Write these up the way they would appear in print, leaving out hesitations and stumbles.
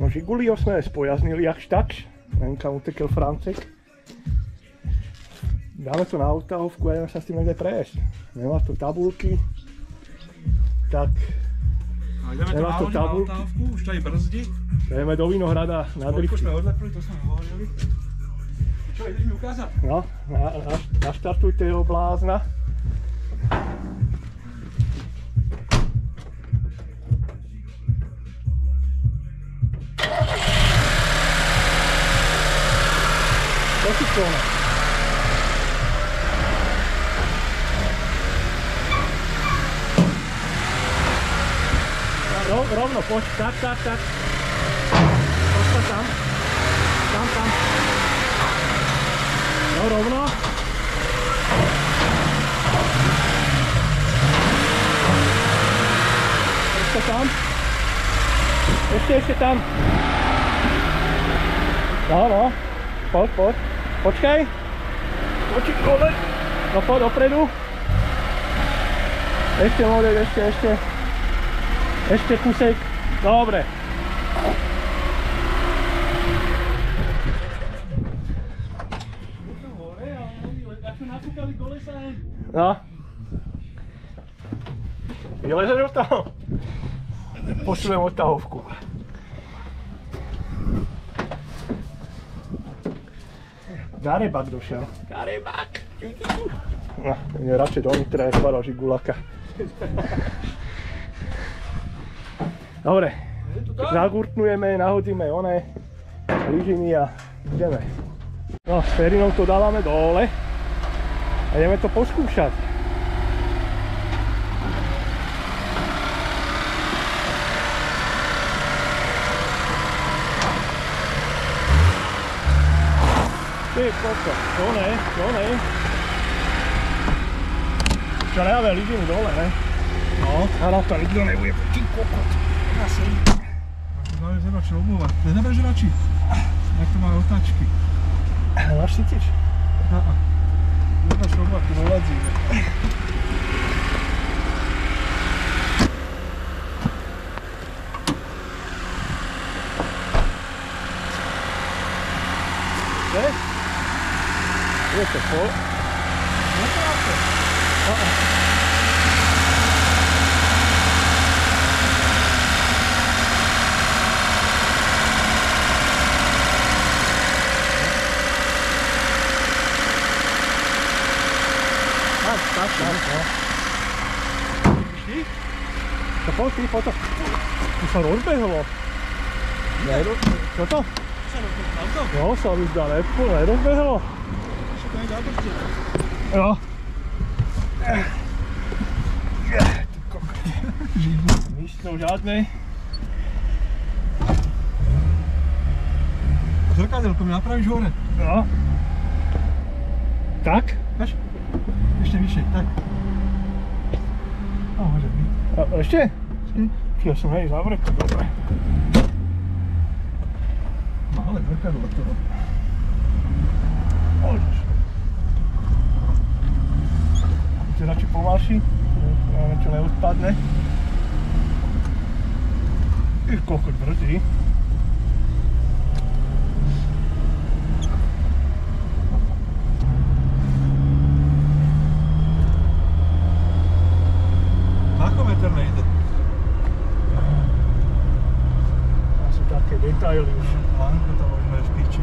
No Žigulího jsme spojaznili jakž takž. Nevím, kam utekl Francek. Dáme to na autáhovku a jdeme se s tím někde prejesť. Nemá to tabulky. Tak. Jdeme to na autáhovku, už tady brzdi. Jdeme do Vinohrada na drift. Už jsme odlepili, to jsme hovorili. Čo, jdeš mi ukázat? No, naštartujte jeho blázna. To si skloně. Rovno, pojď, tak. Pojď tam. Tam. No, rovno. Ještě tam. Ještě tam. No. Pojď. Počkej. Počkej, dole. No, pojď dopredu. Ještě model, ještě. Ještě kusek. Dobre. No. Vyleze do toho. Posunem odtahovku. Garebak došel. Garebak. No, mě radši dovnitra, jak padal Žigulaka. Dobre, zagurtnujeme, nahodíme one lyžiny a ideme. No, s Ferinou to dávame dole a ideme to poskúšať. Ty koko, to ne. Čo nedáme lyžiny dole, ne? No, ale to nikdo nebude, ty kokot. Asi. To dáme radši obmluvat. Nedáš radši? Jak to má otáčky? Máš cítiš? Nedáš obmluvat, to doladí. Ne? Je to pol? Nedáte? Tak, no. Vidíš? To pojď, to. To sa rozbehlo. Čo to? Sa rozbehlo? No, sa mi zdá lepko, nerozbehlo. Ešte to nedá brzdie. Jo. Ty kokot. Nič to žádnej. Zrkadélko mi napravíš hore. No. Tak? Víš? Ještě vyšší, tak. No, může být. A ještě? Já jsem hej zavrkl, dobré. Malé zrkadlo toho. Môžeš. Ty radši pomalší, niečo neodpadne. Koľko brzdí. Tachometr nejde. Asi také detaily už. Lánko to možná v píči.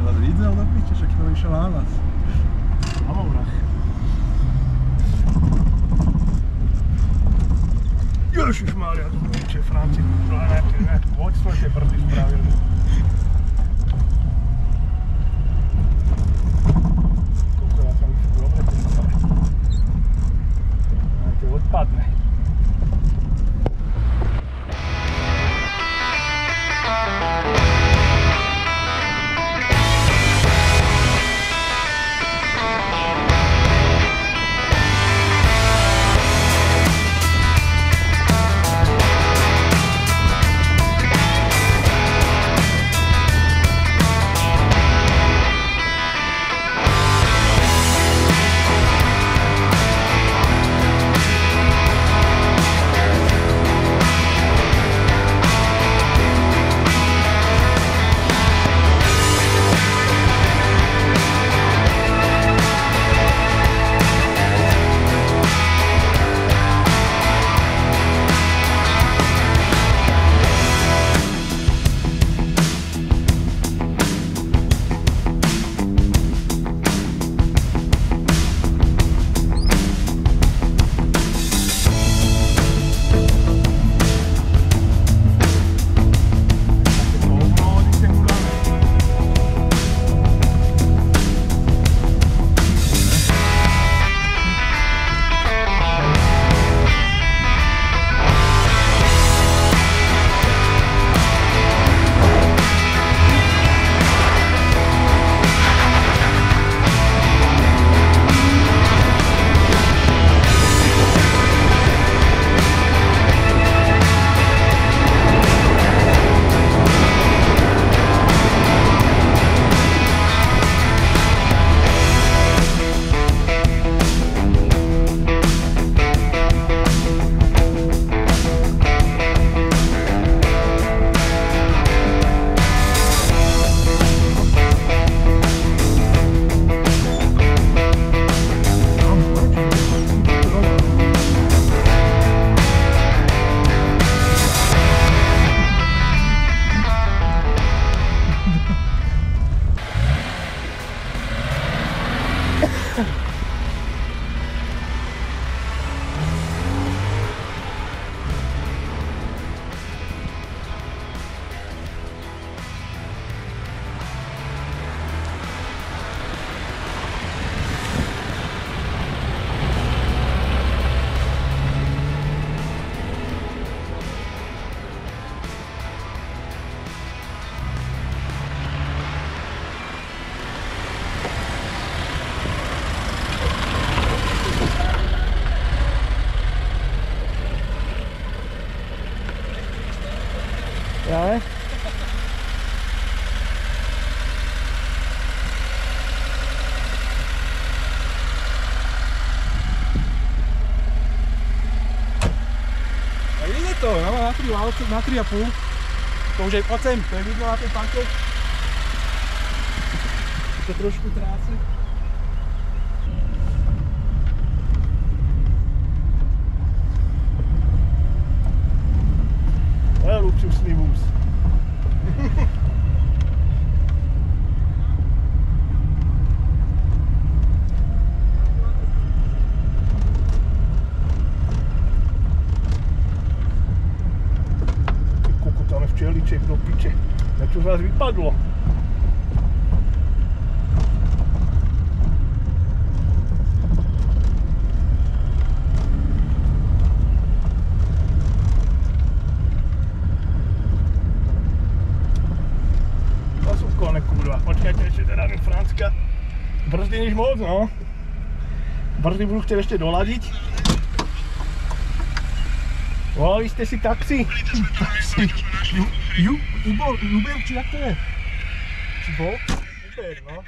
Teraz videl do píče, však to vyšel na nás. Samovrach. Ježišmária, to je Franci, to je nejaké vodstvo, tie brzdy spravili. Koľko tam už dobre tým to odpadne. to, já mám na 3 válce, na 3,5. To už je pojď sem, to je viděl na té panke. To trošku tráce. To je luxusný vůz. Tam je včeliček do piče. Jak to z vás vypadlo? To jsou kone, kurva. Počkejte, ještě teda mi Franska. Brzdy niž moc, no. Brzdy budu chtět ještě doladit. Volali jste si taxi? Uber, či jak to je? Či Bolt? Uber, no.